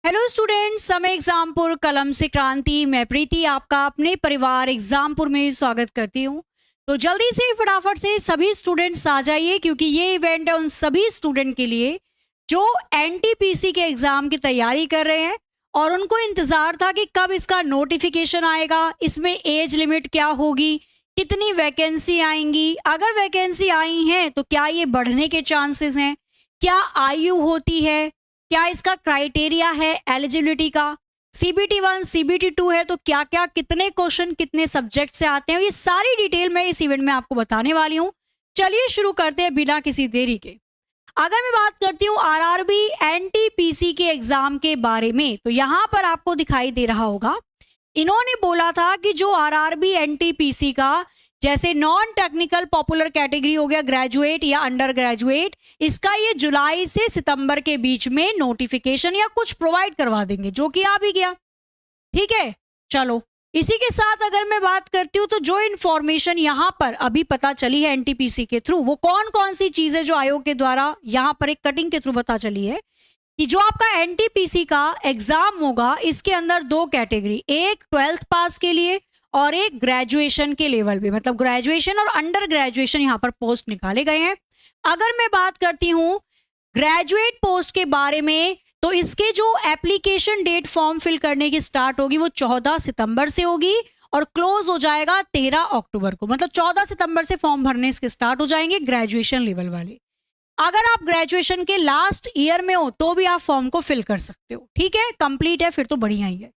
Hello students, समय एग्जामपुर कलम से क्रांति। मैं प्रीति आपका अपने परिवार एग्जामपुर में स्वागत करती हूँ। तो जल्दी से फटाफट से सभी स्टूडेंट्स आ जाइए, क्योंकि ये इवेंट है उन सभी स्टूडेंट के लिए जो एनटीपीसी के एग्जाम की तैयारी कर रहे हैं और उनको इंतजार था कि कब इसका नोटिफिकेशन आएगा, इसमें एज लिमिट क्या होगी, कितनी वैकेंसी आएंगी, अगर वैकेंसी आई हैं तो क्या ये बढ़ने के चांसेस हैं, क्या आयु होती है, क्या इसका क्राइटेरिया है एलिजिबिलिटी का, सीबीटी 1 सीबीटी 2 है तो क्या क्या कितने क्वेश्चन कितने सब्जेक्ट से आते हैं, ये सारी डिटेल मैं इस इवेंट में आपको बताने वाली हूँ। चलिए शुरू करते हैं बिना किसी देरी के। अगर मैं बात करती हूँ आरआरबी एनटीपीसी के एग्जाम के बारे में, तो यहाँ पर आपको दिखाई दे रहा होगा इन्होंने बोला था कि जो आरआरबी एनटीपीसी का जैसे नॉन टेक्निकल पॉपुलर कैटेगरी हो गया, ग्रेजुएट या अंडर ग्रेजुएट, इसका ये जुलाई से सितंबर के बीच में नोटिफिकेशन या कुछ प्रोवाइड करवा देंगे, जो कि आ भी गया। ठीक है, चलो इसी के साथ अगर मैं बात करती हूँ तो जो इन्फॉर्मेशन यहाँ पर अभी पता चली है एनटीपीसी के थ्रू, वो कौन कौन सी चीजें जो आयोग के द्वारा यहाँ पर एक कटिंग के थ्रू पता चली है कि जो आपका एनटीपीसी का एग्जाम होगा इसके अंदर दो कैटेगरी, एक 12th पास के लिए और एक ग्रेजुएशन के लेवल पे, मतलब ग्रेजुएशन और अंडर ग्रेजुएशन यहाँ पर पोस्ट निकाले गए हैं। अगर मैं बात करती हूँ ग्रेजुएट पोस्ट के बारे में, तो इसके जो एप्लीकेशन डेट फॉर्म फिल करने की स्टार्ट होगी वो 14 सितंबर से होगी और क्लोज हो जाएगा 13 अक्टूबर को, मतलब 14 सितंबर से फॉर्म भरने इसके स्टार्ट हो जाएंगे ग्रेजुएशन लेवल वाले। अगर आप ग्रेजुएशन के लास्ट ईयर में हो तो भी आप फॉर्म को फिल कर सकते हो। ठीक है, कंप्लीट है फिर तो बढ़िया ही है।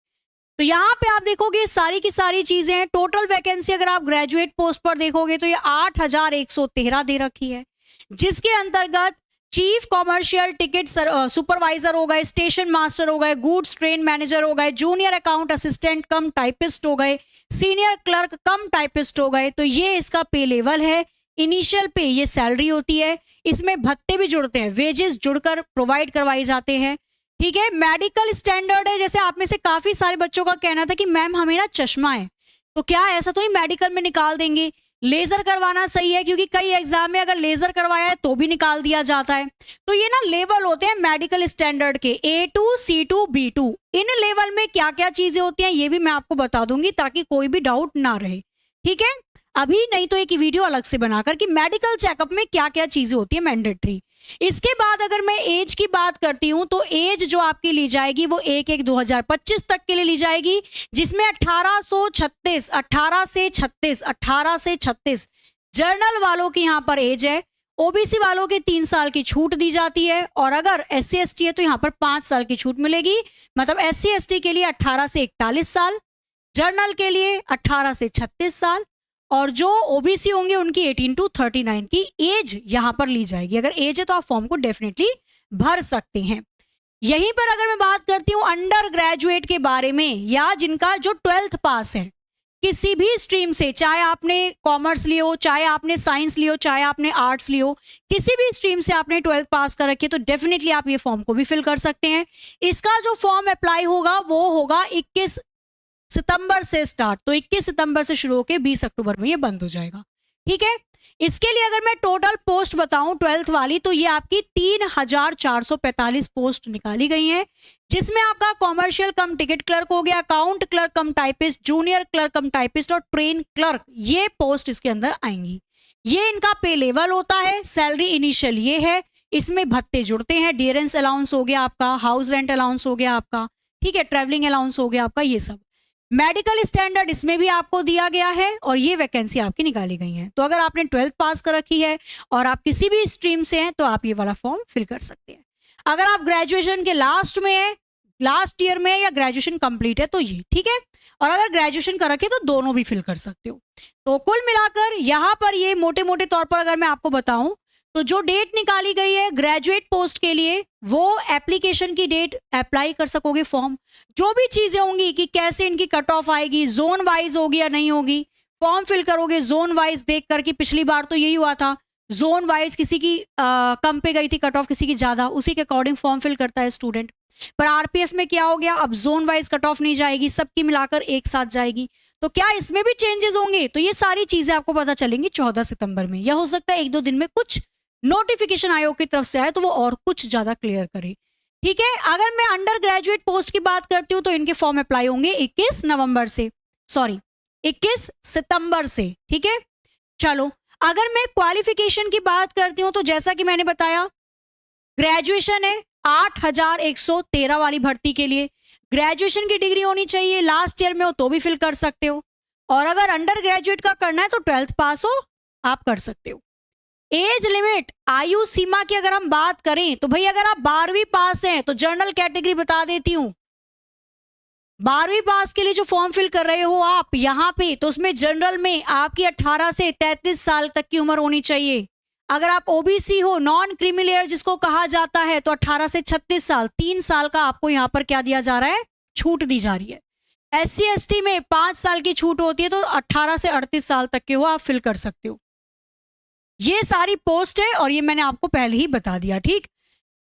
तो यहाँ पे आप देखोगे सारी की सारी चीजें हैं। टोटल वैकेंसी अगर आप ग्रेजुएट पोस्ट पर देखोगे तो ये 8113 दे रखी है, जिसके अंतर्गत चीफ कॉमर्शियल टिकट सुपरवाइजर हो गए, स्टेशन मास्टर हो गए, गुड्स ट्रेन मैनेजर हो गए, जूनियर अकाउंट असिस्टेंट कम टाइपिस्ट हो गए, सीनियर क्लर्क कम टाइपिस्ट हो गए। तो ये इसका पे लेवल है। इनिशियल पे ये सैलरी होती है, इसमें भत्ते भी जुड़ते हैं, वेजेस जुड़कर प्रोवाइड करवाए जाते हैं। ठीक है, मेडिकल स्टैंडर्ड है। जैसे आप में से काफी सारे बच्चों का कहना था कि मैम हमें ना चश्मा है, तो क्या ऐसा तो नहीं मेडिकल में निकाल देंगे? लेजर करवाना सही है, क्योंकि कई एग्जाम में अगर लेजर करवाया है तो भी निकाल दिया जाता है। तो ये ना लेवल होते हैं मेडिकल स्टैंडर्ड के, A2 C2 B2। In level में क्या क्या चीजें होती हैं ये भी मैं आपको बता दूंगी, ताकि कोई भी डाउट ना रहे। ठीक है, अभी नहीं तो एक वीडियो अलग से बनाकर कि मेडिकल चेकअप में क्या क्या चीजें होती है मैंडेटरी। इसके बाद अगर मैं एज की बात करती हूं तो एज जो आपकी ली जाएगी वो 1/1/2025 तक के लिए ली जाएगी, जिसमें 18 से 36 जर्नल वालों की यहाँ पर एज है। ओबीसी वालों के 3 साल की छूट दी जाती है, और अगर SC ST है तो यहाँ पर 5 साल की छूट मिलेगी। मतलब SC ST के लिए 18 से 41 साल, जर्नल के लिए 18 से 36 साल, और जो ओबीसी होंगे उनकी 18 to 39 की एज यहां पर ली जाएगी। अगर एज है तो आप फॉर्म को डेफिनेटली भर सकते हैं। यहीं पर अगर मैं बात करती हूं अंडर ग्रेजुएट के बारे में, या जिनका जो 12th पास है किसी भी स्ट्रीम से, चाहे आपने कॉमर्स लियो, चाहे आपने साइंस लियो, चाहे आपने आर्ट्स लियो, किसी भी स्ट्रीम से आपने 12th पास कर रखी है तो डेफिनेटली आप ये फॉर्म को भी फिल कर सकते हैं। इसका जो फॉर्म अप्लाई होगा वो होगा 21 सितंबर से स्टार्ट, तो 21 सितंबर से शुरू होकर 20 अक्टूबर में ये बंद हो जाएगा। ठीक है, इसके लिए अगर मैं टोटल पोस्ट बताऊं 12th वाली, तो ये आपकी 3445 पोस्ट निकाली गई हैं, जिसमें आपका कॉमर्शियल कम टिकट क्लर्क हो गया, अकाउंट क्लर्क कम टाइपिस्ट, जूनियर क्लर्क कम टाइपिस्ट और ट्रेन क्लर्क, ये पोस्ट इसके अंदर आएंगी। ये इनका पे लेवल होता है। सैलरी इनिशियल ये है, इसमें भत्ते जुड़ते हैं, डियरेंस अलाउंस हो गया आपका, हाउस रेंट अलाउंस हो गया आपका, ठीक है, ट्रैवलिंग अलाउंस हो गया आपका, ये सब। मेडिकल स्टैंडर्ड इसमें भी आपको दिया गया है, और ये वैकेंसी आपकी निकाली गई है। तो अगर आपने 12th पास कर रखी है और आप किसी भी स्ट्रीम से हैं तो आप ये वाला फॉर्म फिल कर सकते हैं। अगर आप ग्रेजुएशन के लास्ट में है, लास्ट ईयर में, या ग्रेजुएशन कंप्लीट है तो ये ठीक है, और अगर ग्रेजुएशन कर रखे तो दोनों भी फिल कर सकते हो। तो कुल मिलाकर यहाँ पर ये मोटे मोटे तौर पर अगर मैं आपको बताऊं तो जो डेट निकाली गई है ग्रेजुएट पोस्ट के लिए, वो एप्लीकेशन की डेट अप्लाई कर सकोगे फॉर्म। जो भी चीजें होंगी कि कैसे इनकी कट ऑफ आएगी, जोन वाइज होगी या नहीं होगी, फॉर्म फिल करोगे जोन वाइज देख करके। पिछली बार तो यही हुआ था, जोन वाइज किसी की कम पे गई थी कट ऑफ, किसी की ज्यादा, उसी के अकॉर्डिंग फॉर्म फिल करता है स्टूडेंट। पर आरपीएफ में क्या हो गया, अब जोन वाइज कट ऑफ नहीं जाएगी, सबकी मिलाकर एक साथ जाएगी। तो क्या इसमें भी चेंजेस होंगे? तो ये सारी चीजें आपको पता चलेंगी 14 सितंबर में, या हो सकता है 1-2 दिन में कुछ नोटिफिकेशन आयोग की तरफ से आए तो वो और कुछ ज्यादा क्लियर करे। ठीक है। अगर मैं अंडर ग्रेजुएट पोस्ट की बात करती हूँ तो इनके फॉर्म अप्लाई होंगे 21 सितंबर से। ठीक है, चलो अगर मैं क्वालिफिकेशन की बात करती हूँ तो जैसा कि मैंने बताया ग्रेजुएशन है 8113 वाली भर्ती के लिए ग्रेजुएशन की डिग्री होनी चाहिए, लास्ट ईयर में हो तो भी फिल कर सकते हो, और अगर अंडर ग्रेजुएट का करना है तो 12th पास हो आप कर सकते हो। एज लिमिट आयु सीमा की अगर हम बात करें तो भाई अगर आप 12वीं पास हैं तो जनरल कैटेगरी बता देती हूं, 12वीं पास के लिए जो फॉर्म फिल कर रहे हो आप यहाँ पे, तो उसमें जनरल में आपकी 18 से 33 साल तक की उम्र होनी चाहिए। अगर आप ओबीसी हो, नॉन क्रीमी जिसको कहा जाता है, तो 18 से 36 साल, 3 साल का आपको यहाँ पर क्या दिया जा रहा है, छूट दी जा रही है। SC ST में 5 साल की छूट होती है, तो 18 से 38 साल तक के हो आप फिल कर सकते हो। ये सारी पोस्ट है और ये मैंने आपको पहले ही बता दिया। ठीक,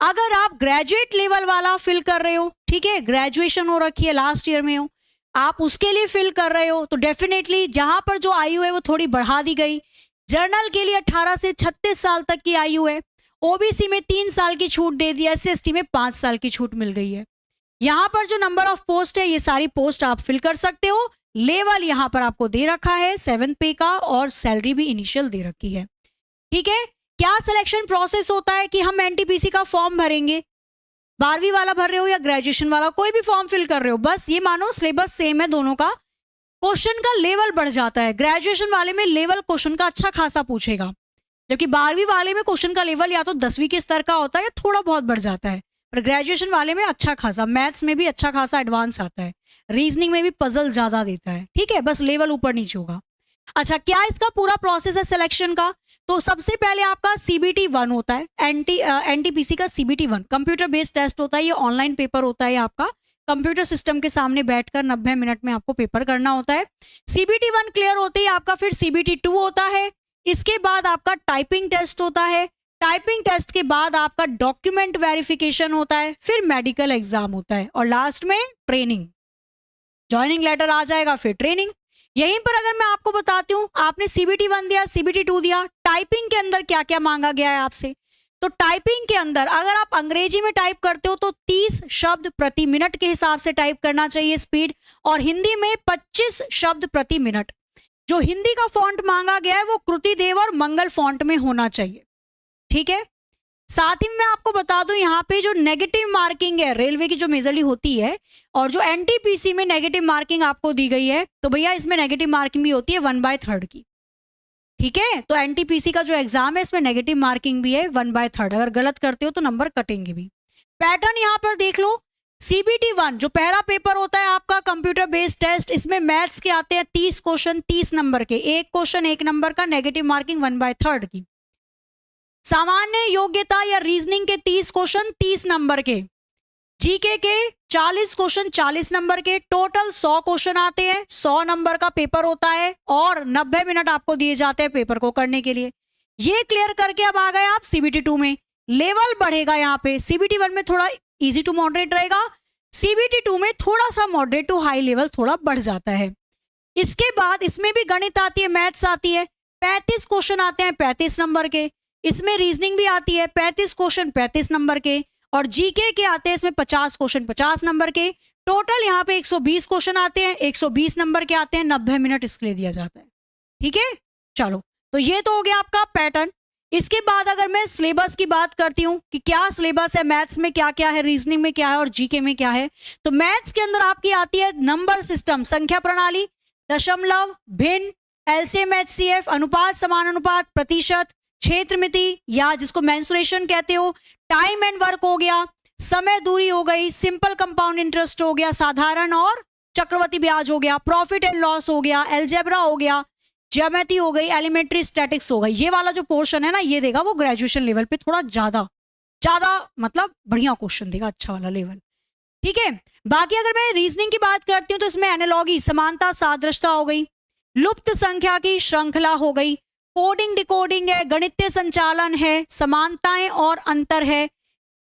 अगर आप ग्रेजुएट लेवल वाला फिल कर रहे हो, ठीक है, ग्रेजुएशन हो रखी है, लास्ट ईयर में हो, आप उसके लिए फिल कर रहे हो, तो डेफिनेटली जहां पर जो आयु है वो थोड़ी बढ़ा दी गई। जनरल के लिए 18 से 36 साल तक की आयु है, ओबीसी में 3 साल की छूट दे दिया, SC ST में 5 साल की छूट मिल गई है। यहां पर जो नंबर ऑफ पोस्ट है ये सारी पोस्ट आप फिल कर सकते हो। लेवल यहां पर आपको दे रखा है 7th पे का, और सैलरी भी इनिशियल दे रखी है। ठीक है, क्या सिलेक्शन प्रोसेस होता है कि हम एनटीपीसी का फॉर्म भरेंगे, 12वीं वाला भर रहे हो या ग्रेजुएशन वाला, कोई भी फॉर्म फिल कर रहे हो, बस ये मानो सिलेबस सेम है दोनों का, क्वेश्चन का लेवल बढ़ जाता है। ग्रेजुएशन वाले में लेवल क्वेश्चन का अच्छा खासा पूछेगा, जबकि 12वीं वाले में क्वेश्चन का लेवल या तो 10वीं के स्तर का होता है या थोड़ा बहुत बढ़ जाता है, पर ग्रेजुएशन वाले में अच्छा खासा, मैथ्स में भी अच्छा खासा एडवांस आता है, रीजनिंग में भी पजल ज्यादा देता है। ठीक है, बस लेवल ऊपर नीचे होगा। अच्छा, क्या इसका पूरा प्रोसेस है सिलेक्शन का, तो सबसे पहले आपका CBT 1 होता है, एनटीपीसी का CBT 1 कंप्यूटर बेस्ड टेस्ट होता है। ये ऑनलाइन पेपर होता है, आपका कंप्यूटर सिस्टम के सामने बैठकर 90 मिनट में आपको पेपर करना होता है। CBT 1 क्लियर होते ही आपका फिर CBT 2 होता है। इसके बाद आपका टाइपिंग टेस्ट होता है, टाइपिंग टेस्ट के बाद आपका डॉक्यूमेंट वेरिफिकेशन होता है, फिर मेडिकल एग्जाम होता है, और लास्ट में ट्रेनिंग, ज्वाइनिंग लेटर आ जाएगा, फिर ट्रेनिंग। यहीं पर अगर मैं आपको बताती हूँ, आपने CBT 1 दिया, CBT 2 दिया, टाइपिंग के अंदर क्या क्या मांगा गया है आपसे, तो टाइपिंग के अंदर अगर आप अंग्रेजी में टाइप करते हो तो 30 शब्द प्रति मिनट के हिसाब से टाइप करना चाहिए स्पीड, और हिंदी में 25 शब्द प्रति मिनट। जो हिंदी का फॉन्ट मांगा गया है वो कृतिदेव और मंगल फॉन्ट में होना चाहिए। ठीक है, साथ ही मैं आपको बता दूं यहाँ पे जो नेगेटिव मार्किंग है रेलवे की जो मेजरली होती है, और जो एनटीपीसी में नेगेटिव मार्किंग आपको दी गई है, तो भैया इसमें नेगेटिव मार्किंग भी होती है 1/3 की। ठीक है, तो एनटीपीसी का जो एग्जाम है इसमें नेगेटिव मार्किंग भी है 1/3, अगर गलत करते हो तो नंबर कटेंगे भी। पैटर्न यहाँ पर देख लो, CBT 1 जो पहला पेपर होता है आपका कंप्यूटर बेस्ड टेस्ट, इसमें मैथ्स के आते हैं 30 क्वेश्चन 30 नंबर के, एक क्वेश्चन 1 नंबर का, नेगेटिव मार्किंग 1/3 की। सामान्य योग्यता या रीजनिंग के 30 क्वेश्चन 30 नंबर के, जीके के 40 क्वेश्चन 40 नंबर के, टोटल 100 क्वेश्चन आते हैं, 100 नंबर का पेपर होता है, और 90 मिनट आपको दिए जाते हैं पेपर को करने के लिए। ये क्लियर करके अब आ गए आप CBT 2 में, लेवल बढ़ेगा यहाँ पे। CBT 1 में थोड़ा इजी टू मॉडरेट रहेगा, CBT 2 में थोड़ा सा मॉडरेट टू हाई लेवल थोड़ा बढ़ जाता है। इसके बाद इसमें भी गणित आती है, मैथ्स आती है, 35 क्वेश्चन आते हैं 35 नंबर के, इसमें रीजनिंग भी आती है 35 क्वेश्चन 35 नंबर के, और जीके के आते हैं इसमें 50 क्वेश्चन 50 नंबर के। टोटल यहाँ पे 120 क्वेश्चन आते हैं, 120 नंबर के आते हैं, 90 मिनट इसके लिए दिया जाता है। ठीक है, चलो तो ये तो हो गया आपका पैटर्न। इसके बाद अगर मैं सिलेबस की बात करती हूँ कि क्या सिलेबस है, मैथ्स में क्या क्या है, रीजनिंग में क्या है और जीके में क्या है, तो मैथ्स के अंदर आपकी आती है नंबर सिस्टम, संख्या प्रणाली, दशमलव, भिन्न, LCM HCF, अनुपात समानुपात, प्रतिशत, क्षेत्र मिति या जिसको मेंसुरेशन कहते हो, टाइम एंड वर्क हो गया, समय दूरी हो गई, सिंपल कंपाउंड इंटरेस्ट हो गया, साधारण और चक्रवृद्धि ब्याज हो गया, प्रॉफिट एंड लॉस हो गया, अलजेब्रा हो गया, ज्योमेट्री हो गई, एलिमेंट्री स्टैटिक्स हो गई। ये वाला जो पोर्शन है ना, ये देगा वो ग्रेजुएशन लेवल पे थोड़ा ज्यादा मतलब बढ़िया क्वेश्चन देगा, अच्छा वाला लेवल। ठीक है, बाकी अगर मैं रीजनिंग की बात करती हूँ तो इसमें एनालॉगी, समानता सादृश्यता हो गई, लुप्त संख्या की श्रृंखला हो गई, कोडिंग डिकोडिंग है, गणितीय संचालन है, समानताएं और अंतर है,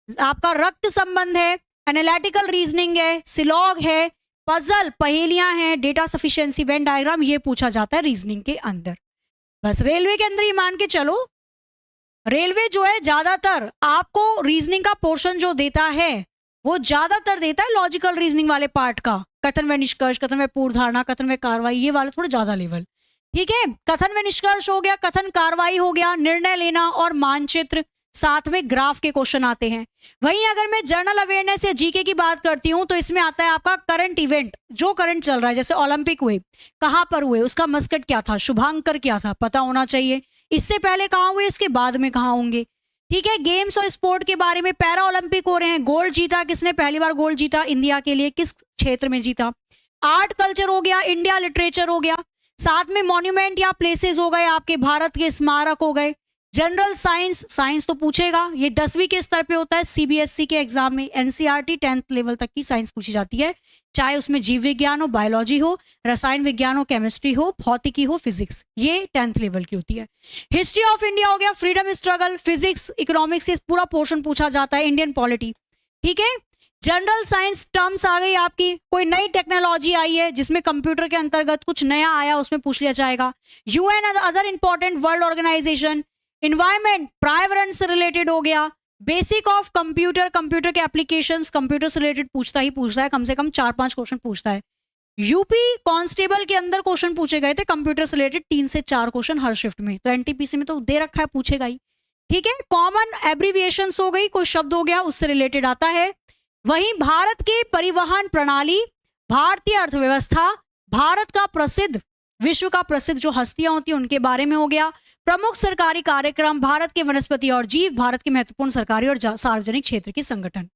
आपका रक्त संबंध है, एनालिटिकल रीजनिंग है, सिलॉग है, पजल पहेलियां हैं, डेटा सफिशिएंसी, वेन डायग्राम, ये पूछा जाता है रीजनिंग के अंदर। बस रेलवे के अंदर ही मान के चलो, रेलवे जो है ज्यादातर आपको रीजनिंग का पोर्शन जो देता है वो ज्यादातर देता है लॉजिकल रीजनिंग वाले पार्ट का, कथन व निष्कर्ष, कथन व पूर्व धारणा, कथन व कार्रवाई, ये वाले थोड़ा ज्यादा लेवल। ठीक है, कथन व निष्कर्ष हो गया, कथन कार्रवाई हो गया, निर्णय लेना और मानचित्र, साथ में ग्राफ के क्वेश्चन आते हैं। वहीं अगर मैं जनरल अवेयरनेस या जीके की बात करती हूं तो इसमें आता है आपका करंट इवेंट, जो करंट चल रहा है, जैसे ओलंपिक हुए, कहां पर हुए, उसका मस्कट क्या था, शुभांकर क्या था, पता होना चाहिए। इससे पहले कहां हुए, इसके बाद में कहां होंगे। ठीक है, गेम्स और स्पोर्ट के बारे में, पैरा ओलंपिक हो रहे हैं, गोल्ड जीता किसने, पहली बार गोल्ड जीता इंडिया के लिए, किस क्षेत्र में जीता। आर्ट कल्चर हो गया, इंडिया लिटरेचर हो गया, साथ में मॉन्यूमेंट या प्लेसेस हो गए, आपके भारत के स्मारक हो गए। जनरल साइंस, साइंस तो पूछेगा, ये 10वीं के स्तर पे होता है सीबीएसई के एग्जाम में। एनसीईआरटी 10th लेवल तक की साइंस पूछी जाती है, चाहे उसमें जीव विज्ञान हो, बायोलॉजी हो, रसायन विज्ञान हो, केमिस्ट्री हो, भौतिकी हो, फिजिक्स, ये 10th लेवल की होती है। हिस्ट्री ऑफ इंडिया हो गया, फ्रीडम स्ट्रगल, फिजिक्स, इकोनॉमिक्स, से पूरा पोर्शन पूछा जाता है, इंडियन पॉलिटी। ठीक है, जनरल साइंस टर्म्स आ गई आपकी, कोई नई टेक्नोलॉजी आई है जिसमें कंप्यूटर के अंतर्गत कुछ नया आया, उसमें पूछ लिया जाएगा। UN other important world organisation, environment पर्यावरण से रिलेटेड हो गया, बेसिक ऑफ कंप्यूटर, कंप्यूटर के एप्लीकेशंस, कंप्यूटर से रिलेटेड पूछता है, कम से कम 4-5 क्वेश्चन पूछता है। यूपी कांस्टेबल के अंदर क्वेश्चन पूछे गए थे कंप्यूटर से रिलेटेड 3 से 4 क्वेश्चन हर शिफ्ट में, तो एनटीपीसी में तो दे रखा है, पूछेगा ही। ठीक है, कॉमन एब्रीविएशंस हो गई, कोई शब्द हो गया उससे रिलेटेड आता है। वहीं भारत के परिवहन प्रणाली, भारतीय अर्थव्यवस्था, भारत का प्रसिद्ध, विश्व का प्रसिद्ध जो हस्तियां होती हैं उनके बारे में हो गया, प्रमुख सरकारी कार्यक्रम, भारत के वनस्पति और जीव, भारत के महत्वपूर्ण सरकारी और सार्वजनिक क्षेत्र के संगठन।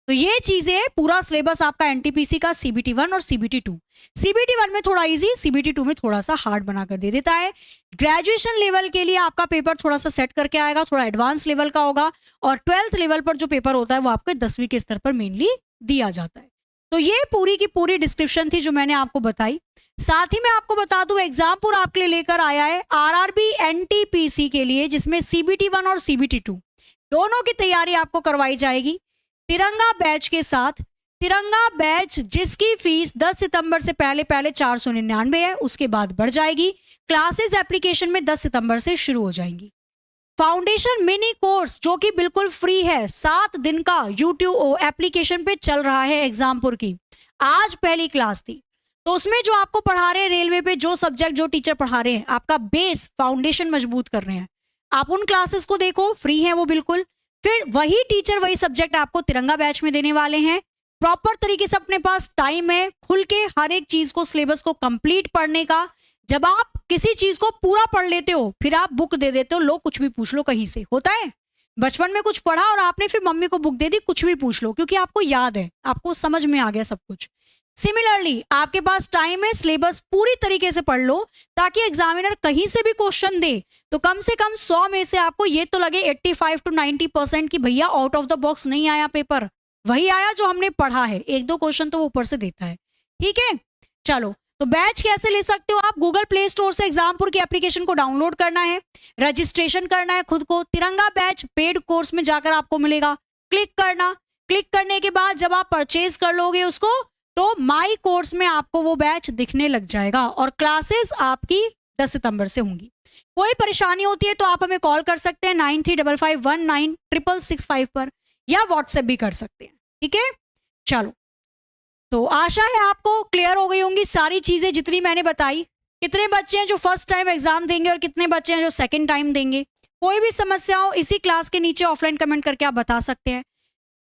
तो ये चीजें, पूरा सिलेबस आपका एनटीपीसी का सीबीटी 1 और सीबीटी 2। सीबीटी 1 में थोड़ा इजी, सीबीटी 2 में थोड़ा सा हार्ड बनाकर दे देता है। ग्रेजुएशन लेवल के लिए आपका पेपर थोड़ा सा सेट करके आएगा, थोड़ा एडवांस लेवल का होगा, और 12th लेवल पर जो पेपर होता है वो आपके 10वीं के स्तर पर मेनली दिया जाता है। तो ये पूरी की पूरी डिस्क्रिप्शन थी जो मैंने आपको बताई। साथ ही मैं आपको बता दूं, एग्जामपुर आपके लिए लेकर आया है आरआरबी एनटीपीसी के लिए, जिसमें सीबीटी 1 और सीबीटी 2 दोनों की तैयारी आपको करवाई जाएगी तिरंगा बैच के साथ। तिरंगा बैच जिसकी फीस 10 सितंबर से पहले 499 है, उसके बाद बढ़ जाएगी। क्लासेस एप्लीकेशन में 10 सितंबर से शुरू हो जाएंगी। फाउंडेशन मिनी कोर्स जो कि बिल्कुल फ्री है, 7 दिन का यूट्यूब एप्लीकेशन पे चल रहा है एग्जामपुर की। आज पहली क्लास थी, तो उसमें जो आपको पढ़ा रहे हैं रेलवे पे, जो सब्जेक्ट जो टीचर पढ़ा रहे हैं, आपका बेस फाउंडेशन मजबूत कर रहे हैं। आप उन क्लासेस को देखो, फ्री है वो बिल्कुल। फिर वही टीचर वही सब्जेक्ट आपको तिरंगा बैच में देने वाले हैं। प्रॉपर तरीके से अपने पास टाइम है खुल के हर एक चीज को, सिलेबस को कंप्लीट पढ़ने का। जब आप किसी चीज को पूरा पढ़ लेते हो फिर आप बुक दे देते हो, लो कुछ भी पूछ लो, कहीं से होता है। बचपन में कुछ पढ़ा और आपने फिर मम्मी को बुक दे दी, कुछ भी पूछ लो, क्योंकि आपको याद है, आपको समझ में आ गया सब कुछ। सिमिलरली आपके पास टाइम है, सिलेबस पूरी तरीके से पढ़ लो, ताकि एग्जामिनर कहीं से भी क्वेश्चन दे तो कम से कम 100 में से आपको ये तो लगे 85 to 90% की भैया आउट ऑफ द बॉक्स नहीं आया पेपर, वही आया जो हमने पढ़ा है। 1-2 क्वेश्चन तो वो ऊपर से देता है। ठीक है, चलो, तो बैच कैसे ले सकते हो आप? गूगल प्ले स्टोर से एग्जामपुर की एप्लीकेशन को डाउनलोड करना है, रजिस्ट्रेशन करना है खुद को। तिरंगा बैच पेड कोर्स में जाकर आपको मिलेगा, क्लिक करना। क्लिक करने के बाद जब आप परचेज कर लोगे उसको, तो माई कोर्स में आपको वो बैच दिखने लग जाएगा और क्लासेस आपकी 10 सितंबर से होंगी। कोई परेशानी होती है तो आप हमें कॉल कर सकते हैं 9355196665 पर, या व्हाट्सएप भी कर सकते हैं। ठीक है, चलो, तो आशा है आपको क्लियर हो गई होंगी सारी चीजें जितनी मैंने बताई। कितने बच्चे हैं जो फर्स्ट टाइम एग्जाम देंगे और कितने बच्चे हैं जो सेकंड टाइम देंगे? कोई भी समस्या हो इसी क्लास के नीचे ऑफलाइन कमेंट करके आप बता सकते हैं।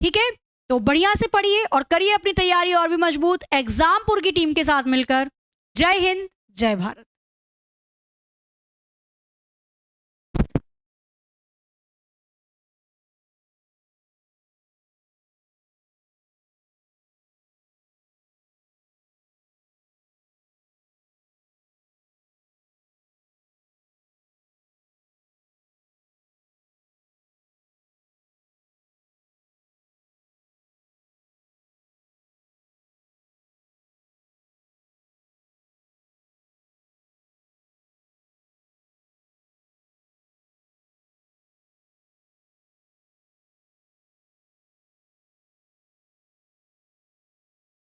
ठीक है, तो बढ़िया से पढ़िए और करिए अपनी तैयारी और भी मजबूत एग्जामपुर की टीम के साथ मिलकर। जय हिंद, जय भारत।